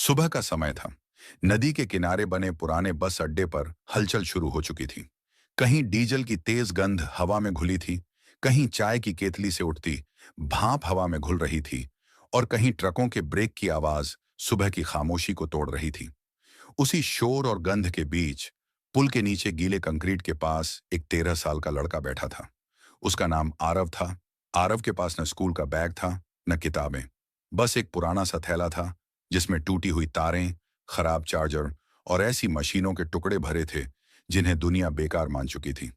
सुबह का समय था। नदी के किनारे बने पुराने बस अड्डे पर हलचल शुरू हो चुकी थी। कहीं डीजल की तेज गंध हवा में घुली थी, कहीं चाय की केतली से उठती भाप हवा में घुल रही थी, और कहीं ट्रकों के ब्रेक की आवाज सुबह की खामोशी को तोड़ रही थी। उसी शोर और गंध के बीच पुल के नीचे गीले कंक्रीट के पास एक 13 साल का लड़का बैठा था। उसका नाम आरव था। आरव के पास न स्कूल का बैग था, न किताबें। बस एक पुराना सा थैला था जिसमें टूटी हुई तारें, खराब चार्जर और ऐसी मशीनों के टुकड़े भरे थे जिन्हें दुनिया बेकार मान चुकी थी।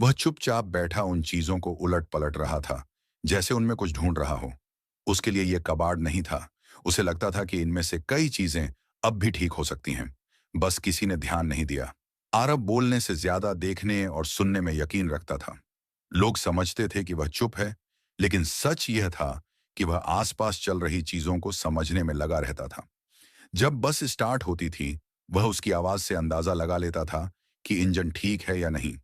वह चुपचाप बैठा उन चीजों को उलट पलट रहा था, जैसे उनमें कुछ ढूंढ रहा हो। उसके लिए यह कबाड़ नहीं था। उसे लगता था कि इनमें से कई चीजें अब भी ठीक हो सकती हैं, बस किसी ने ध्यान नहीं दिया। आरव बोलने से ज्यादा देखने और सुनने में यकीन रखता था। लोग समझते थे कि वह चुप है, लेकिन सच यह था कि वह आसपास चल रही चीजों को समझने में लगा रहता था। जब बस स्टार्ट होती थी, वह उसकी आवाज से अंदाजा लगा लेता था कि इंजन ठीक है या नहीं।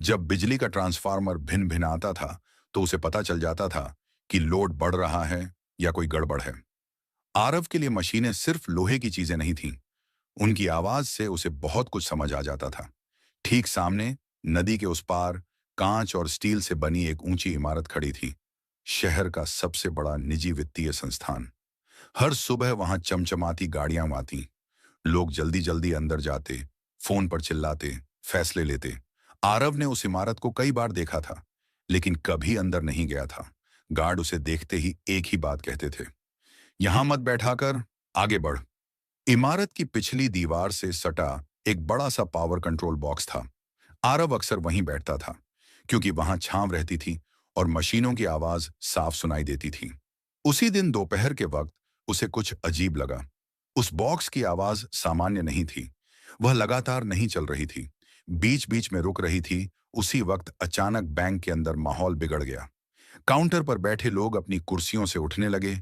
जब बिजली का ट्रांसफार्मर भिन भिन आता था, तो उसे पता चल जाता था कि लोड बढ़ रहा है या कोई गड़बड़ है। आरव के लिए मशीनें सिर्फ लोहे की चीजें नहीं थीं। उनकी आवाज से उसे बहुत कुछ समझ आ जाता था। ठीक सामने, नदी के उस पार, कांच और स्टील से बनी एक ऊंची इमारत खड़ी थी। शहर का सबसे बड़ा निजी वित्तीय संस्थान। हर सुबह वहां चमचमाती गाड़ियां आती। लोग जल्दी जल्दी अंदर जाते, फोन पर चिल्लाते, फैसले लेते। आरव ने उस इमारत को कई बार देखा था, लेकिन कभी अंदर नहीं गया था। गार्ड उसे देखते ही एक ही बात कहते थे, यहां मत बैठाकर, आगे बढ़। इमारत की पिछली दीवार से सटा एक बड़ा सा पावर कंट्रोल बॉक्स था। आरव अक्सर वहीं बैठता था, क्योंकि वहां छांव रहती थी और मशीनों की आवाज साफ सुनाई देती थी। उसी दिन दोपहर के वक्त उसे कुछ अजीब लगा। उस बॉक्स की आवाज सामान्य नहीं थी। वह लगातार नहीं चल रही थी, बीच बीच में रुक रही थी। उसी वक्त अचानक बैंक के अंदर माहौल बिगड़ गया। काउंटर पर बैठे लोग अपनी कुर्सियों से उठने लगे,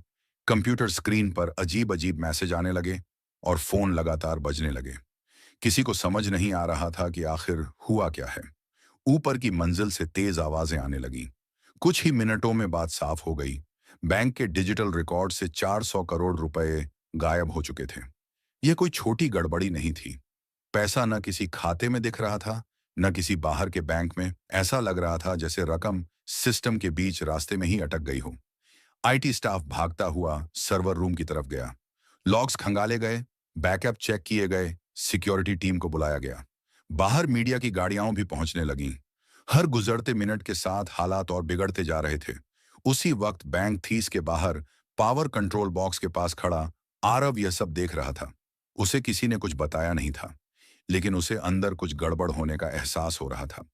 कंप्यूटर स्क्रीन पर अजीब अजीब मैसेज आने लगे और फोन लगातार बजने लगे। किसी को समझ नहीं आ रहा था कि आखिर हुआ क्या है। ऊपर की मंजिल से तेज आवाजें आने लगीं। कुछ ही मिनटों में बात साफ हो गई। बैंक के डिजिटल रिकॉर्ड से 400 करोड़ रुपए गायब हो चुके थे। यह कोई छोटी गड़बड़ी नहीं थी। पैसा न किसी खाते में दिख रहा था, न किसी बाहर के बैंक में। ऐसा लग रहा था जैसे रकम सिस्टम के बीच रास्ते में ही अटक गई हो। आईटी स्टाफ भागता हुआ सर्वर रूम की तरफ गया। लॉग्स खंगाले गए, बैकअप चेक किए गए, सिक्योरिटी टीम को बुलाया गया। बाहर मीडिया की गाड़ियां भी पहुंचने लगीं। हर गुजरते मिनट के साथ हालात और बिगड़ते जा रहे थे। उसी वक्त बैंक थीस के बाहर पावर कंट्रोल बॉक्स के पास खड़ा आरव यह सब देख रहा था। उसे किसी ने कुछ बताया नहीं था, लेकिन उसे अंदर कुछ गड़बड़ होने का एहसास हो रहा था।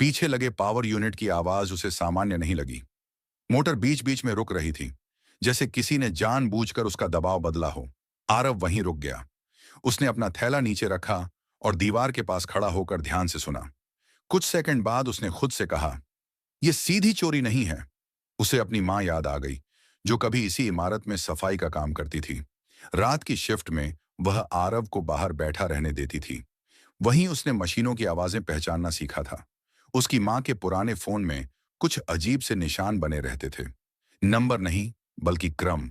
पीछे लगे पावर यूनिट की आवाज उसे सामान्य नहीं लगी। मोटर बीच बीच में रुक रही थी, जैसे किसी ने जानबूझकर उसका दबाव बदला हो। आरव वहीं रुक गया। उसने अपना थैला नीचे रखा और दीवार के पास खड़ा होकर ध्यान से सुना। कुछ सेकंड बाद उसने खुद से कहा, यह सीधी चोरी नहीं है। उसे अपनी मां याद आ गई, जो कभी इसी इमारत में सफाई का काम करती थी। रात की शिफ्ट में वह आरव को बाहर बैठा रहने देती थी। वहीं उसने मशीनों की आवाजें पहचानना सीखा था। उसकी मां के पुराने फोन में कुछ अजीब से निशान बने रहते थे। नंबर नहीं, बल्कि क्रम।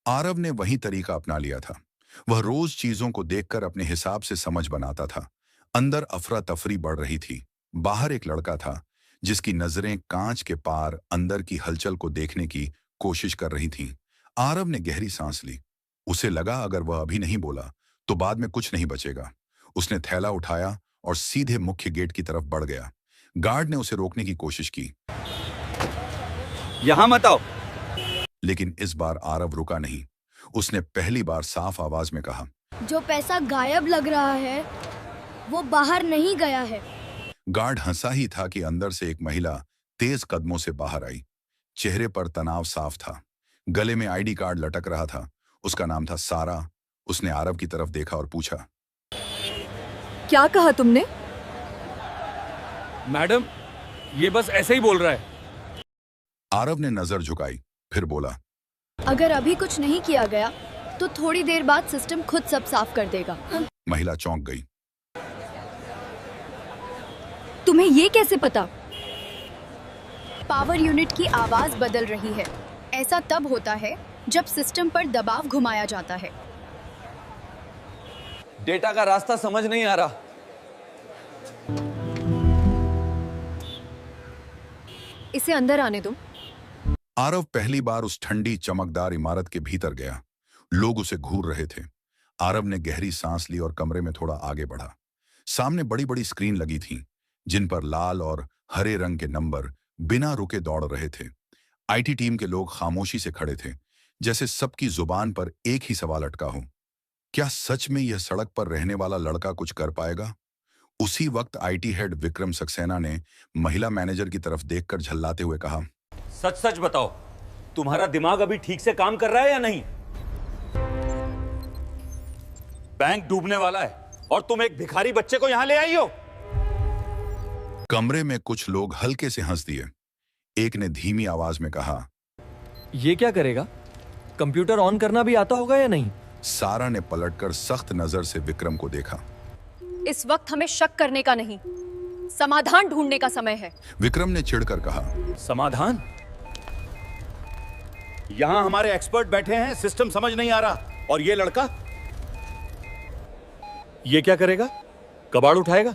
आरव ने वही तरीका अपना लिया था। वह रोज चीजों को देखकर अपने हिसाब से समझ बनाता था। अंदर अफरा तफरी बढ़ रही थी। बाहर एक लड़का था, जिसकी नजरें कांच के पार अंदर की हलचल को देखने की कोशिश कर रही थीं। आरव ने गहरी सांस ली। उसे लगा अगर वह अभी नहीं बोला तो बाद में कुछ नहीं बचेगा। उसने थैला उठाया और सीधे मुख्य गेट की तरफ बढ़ गया। गार्ड ने उसे रोकने की कोशिश की, यहां मत आओ। लेकिन इस बार आरव रुका नहीं। उसने पहली बार साफ आवाज में कहा, जो पैसा गायब लग रहा है वो बाहर नहीं गया है। गार्ड हंसा ही था कि अंदर से एक महिला तेज कदमों से बाहर आई। चेहरे पर तनाव साफ था। गले में आईडी कार्ड लटक रहा था। उसका नाम था सारा। उसने आरव की तरफ देखा और पूछा, क्या कहा तुमने? मैडम, ये बस ऐसे ही बोल रहा है। आरव ने नजर झुकाई, फिर बोला, अगर अभी कुछ नहीं किया गया तो थोड़ी देर बाद सिस्टम खुद सब साफ कर देगा। महिला चौंक गई। तुम्हें ये कैसे पता? पावर यूनिट की आवाज बदल रही है। ऐसा तब होता है जब सिस्टम पर दबाव घुमाया जाता है। डेटा का रास्ता समझ नहीं आ रहा। इसे अंदर आने दो। आरव पहली बार उस ठंडी चमकदार इमारत के भीतर गया। लोग उसे घूर रहे थे। आरव ने गहरी सांस ली और कमरे में थोड़ा आगे बढ़ा। सामने बड़ी बड़ी स्क्रीन लगी थी, जिन पर लाल और हरे रंग के नंबर बिना रुके दौड़ रहे थे। आईटी टीम के लोग खामोशी से खड़े थे, जैसे सबकी जुबान पर एक ही सवाल अटका हो, क्या सच में यह सड़क पर रहने वाला लड़का कुछ कर पाएगा? उसी वक्त आईटी हेड विक्रम सक्सेना ने महिला मैनेजर की तरफ देखकर झल्लाते हुए कहा, सच सच बताओ, तुम्हारा दिमाग अभी ठीक से काम कर रहा है या नहीं? बैंक डूबने वाला है और तुम एक भिखारी बच्चे को यहां ले आई हो। कमरे में कुछ लोग हल्के से हंस दिए। एक ने धीमी आवाज में कहा, ये क्या करेगा? कंप्यूटर ऑन करना भी आता होगा या नहीं? सारा ने पलटकर सख्त नजर से विक्रम को देखा। इस वक्त हमें शक करने का नहीं, समाधान ढूंढने का समय है। विक्रम ने चिढ़कर कहा, समाधान? यहां हमारे एक्सपर्ट बैठे हैं, सिस्टम समझ नहीं आ रहा, और ये लड़का ये क्या करेगा? कबाड़ उठाएगा?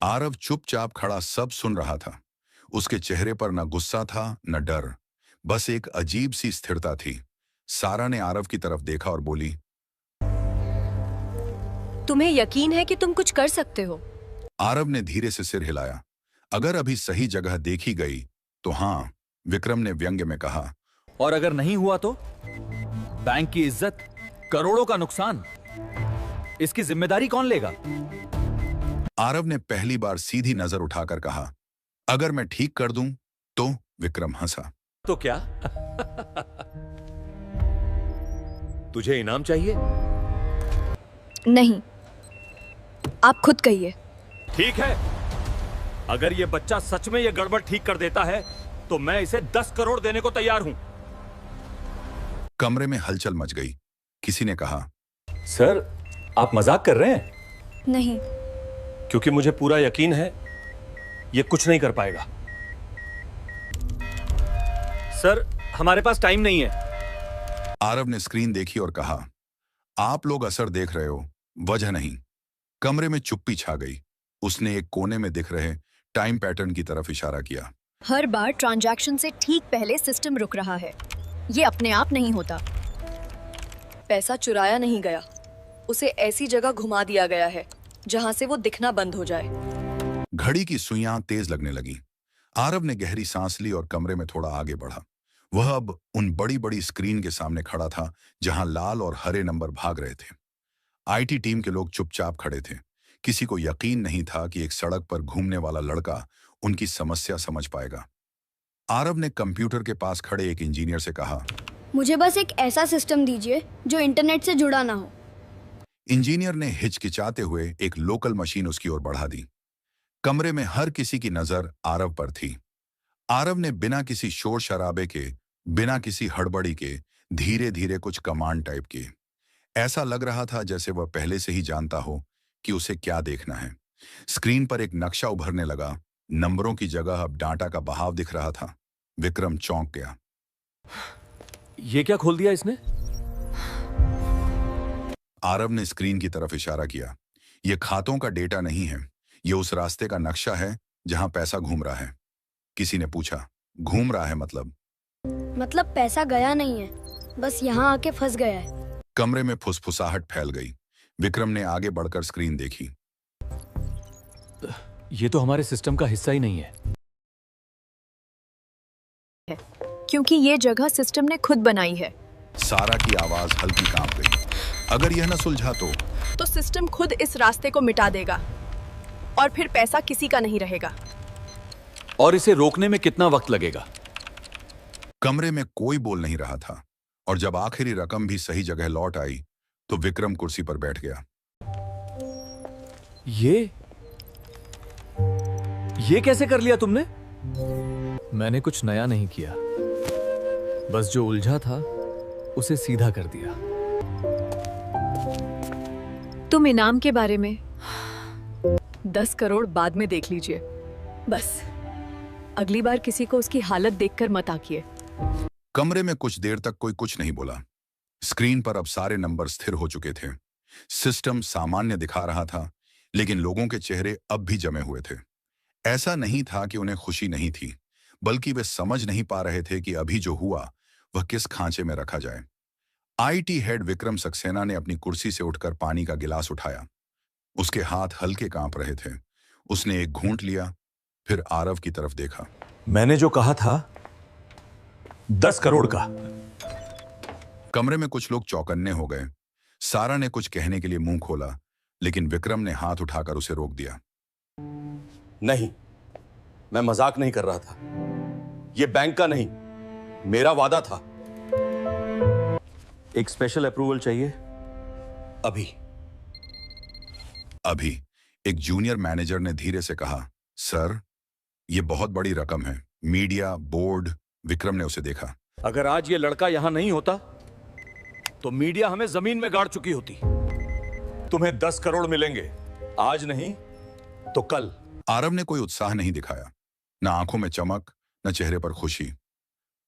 आरव चुपचाप खड़ा सब सुन रहा था। उसके चेहरे पर न गुस्सा था न डर, बस एक अजीब सी स्थिरता थी। सारा ने आरव की तरफ देखा और बोली, तुम्हें यकीन है कि तुम कुछ कर सकते हो? आरव ने धीरे से सिर हिलाया। अगर अभी सही जगह देखी गई तो हाँ, विक्रम ने व्यंग्य में कहा। और अगर नहीं हुआ तो? बैंक की इज्जत, करोड़ों का नुकसान, इसकी जिम्मेदारी कौन लेगा? आरव ने पहली बार सीधी नजर उठाकर कहा, अगर मैं ठीक कर दूं तो? विक्रम हंसा। तो क्या? तुझे इनाम चाहिए? नहीं, आप खुद कहिए। ठीक है, अगर ये बच्चा सच में ये गड़बड़ ठीक कर देता है तो मैं इसे 10 करोड़ देने को तैयार हूं। कमरे में हलचल मच गई। किसी ने कहा, सर, आप मजाक कर रहे हैं? नहीं, क्योंकि मुझे पूरा यकीन है ये कुछ नहीं कर पाएगा। सर, हमारे पास टाइम नहीं है। आरव ने स्क्रीन देखी और कहा, आप लोग असर देख रहे हो, वजह नहीं। कमरे में चुप्पी छा गई। उसने एक कोने में दिख रहे टाइम पैटर्न की तरफ इशारा किया। हर बार ट्रांजैक्शन से ठीक पहले सिस्टम रुक रहा है। ये अपने आप नहीं होता। पैसा चुराया नहीं गया, उसे ऐसी जगह घुमा दिया गया है जहां से वो दिखना बंद हो जाए। घड़ी की सुइयां तेज लगने लगी। आरव ने गहरी सांस ली और कमरे में थोड़ा आगे बढ़ा। वह अब उन बड़ी बड़ी स्क्रीन के सामने खड़ा था जहां लाल और हरे नंबर भाग रहे थे। आईटी टीम के लोग चुपचाप खड़े थे। किसी को यकीन नहीं था कि एक सड़क पर घूमने वाला लड़का उनकी समस्या समझ पाएगा। आरव ने कंप्यूटर के पास खड़े एक इंजीनियर से कहा, मुझे बस एक ऐसा सिस्टम दीजिए जो इंटरनेट से जुड़ा ना हो। इंजीनियर ने हिचकिचाते हुए एक लोकल मशीन उसकी ओर बढ़ा दी। कमरे में हर किसी की नजर आरव पर थी। आरव ने बिना किसी शोर शराबे के, बिना किसी हड़बड़ी के धीरे धीरे कुछ कमांड टाइप की। ऐसा लग रहा था जैसे वह पहले से ही जानता हो कि उसे क्या देखना है। स्क्रीन पर एक नक्शा उभरने लगा। नंबरों की जगह अब डाटा का बहाव दिख रहा था। विक्रम चौंक गया। ये क्या खोल दिया इसने? आरव ने स्क्रीन की तरफ इशारा किया। यह खातों का डेटा नहीं है, यह उस रास्ते का नक्शा है जहां पैसा घूम रहा है। किसी ने पूछा, घूम रहा है मतलब? मतलब पैसा गया नहीं है, बस यहाँ आके फंस गया है। कमरे में फुसफुसाहट फैल गई। विक्रम ने आगे बढ़कर स्क्रीन देखी। ये तो हमारे सिस्टम का हिस्सा ही नहीं है। क्योंकि ये जगह सिस्टम ने खुद बनाई है। सारा की आवाज हल्की कांप गई। अगर यह न सुलझा तो सिस्टम खुद इस रास्ते को मिटा देगा और फिर पैसा किसी का नहीं रहेगा। और इसे रोकने में कितना वक्त लगेगा? कमरे में कोई बोल नहीं रहा था और जब आखिरी रकम भी सही जगह लौट आई तो विक्रम कुर्सी पर बैठ गया। ये कैसे कर लिया तुमने? मैंने कुछ नया नहीं किया, बस जो उलझा था उसे सीधा कर दिया। तुम इनाम के बारे में 10 करोड़ बाद में देख लीजिए। बस अगली बार किसी को उसकी हालत देखकर मत आकिए। कमरे में कुछ देर तक कोई कुछ नहीं बोला। स्क्रीन पर अब सारे नंबर स्थिर हो चुके थे। सिस्टम सामान्य दिखा रहा था, लेकिन लोगों के चेहरे अब भी जमे हुए थे। ऐसा नहीं था कि उन्हें खुशी नहीं थी, बल्कि वे समझ नहीं पा रहे थे कि अभी जो हुआ वह किस खांचे में रखा जाए। आईटी हेड विक्रम सक्सेना ने अपनी कुर्सी से उठकर पानी का गिलास उठाया। उसके हाथ हल्के कांप रहे थे। उसने एक घूंट लिया, फिर आरव की तरफ देखा। मैंने जो कहा था 10 करोड़ का। कमरे में कुछ लोग चौकन्ने हो गए। सारा ने कुछ कहने के लिए मुंह खोला, लेकिन विक्रम ने हाथ उठाकर उसे रोक दिया। नहीं, मैं मजाक नहीं कर रहा था। यह बैंक का नहीं, मेरा वादा था। एक स्पेशल अप्रूवल चाहिए अभी। अभी एक जूनियर मैनेजर ने धीरे से कहा, सर, यह बहुत बड़ी रकम है। Media, board. विक्रम ने उसे देखा। अगर आज ये लड़का यहां नहीं होता तो मीडिया हमें जमीन में गाड़ चुकी होती। तुम्हें 10 करोड़ मिलेंगे, आज नहीं तो कल। आरव ने कोई उत्साह नहीं दिखाया, न आंखों में चमक, न चेहरे पर खुशी।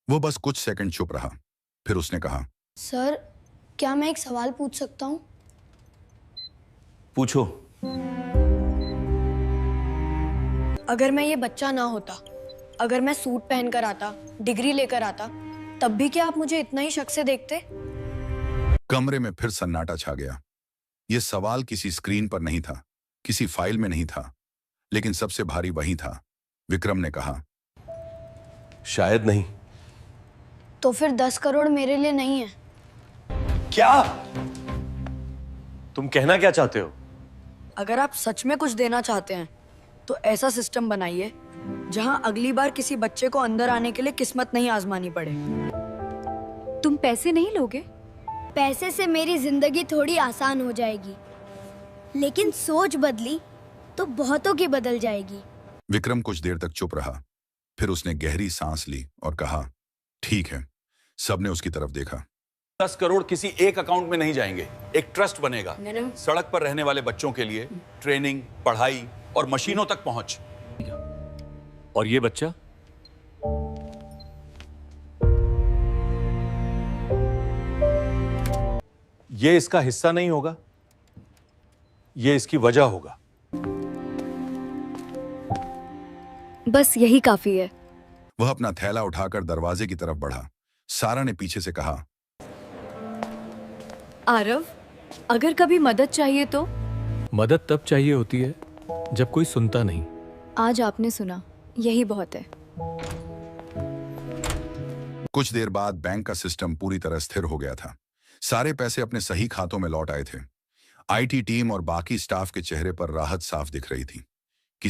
वो बस कुछ सेकंड चुप रहा, फिर उसने कहा, सर, क्या मैं एक सवाल पूछ सकता हूँ? पूछो। अगर मैं ये बच्चा ना होता, अगर मैं सूट पहनकर आता, डिग्री लेकर आता, तब भी क्या आप मुझे इतना ही शक से देखते? कमरे में फिर सन्नाटा छा गया। यह सवाल किसी स्क्रीन पर नहीं था, किसी फाइल में नहीं था, लेकिन सबसे भारी वही था। विक्रम ने कहा, शायद नहीं। तो फिर 10 करोड़ मेरे लिए नहीं है। क्या तुम कहना क्या चाहते हो? अगर आप सच में कुछ देना चाहते हैं तो ऐसा सिस्टम बनाइए जहां अगली बार किसी बच्चे को अंदर आने के लिए किस्मत नहीं आजमानी पड़े। तुम पैसे नहीं लोगे? पैसे से मेरी जिंदगी थोड़ी आसान हो जाएगी, लेकिन सोच बदली तो बहुतों की बदल जाएगी। विक्रम कुछ देर तक चुप रहा, फिर उसने गहरी सांस ली और कहा, ठीक है। सबने उसकी तरफ देखा। 10 करोड़ किसी एक अकाउंट में नहीं जाएंगे, एक ट्रस्ट बनेगा। सड़क पर रहने वाले बच्चों के लिए ट्रेनिंग, पढ़ाई और मशीनों तक पहुंच। और ये बच्चा? ये इसका हिस्सा नहीं होगा, ये इसकी वजह होगा। बस यही काफी है। वह अपना थैला उठाकर दरवाजे की तरफ बढ़ा। सारा ने पीछे से कहा, आरव, अगर कभी मदद चाहिए तो? मदद तब चाहिए होती है जब कोई सुनता नहीं। आज आपने सुना, यही बहुत है। कुछ देर बाद बैंक का सिस्टम पूरी तरह स्थिर हो गया था। सारे पैसे अपने सही खातों में लौट आए थे। आईटी टीम और बाकी स्टाफ के चेहरे पर राहत साफ दिख रही थी।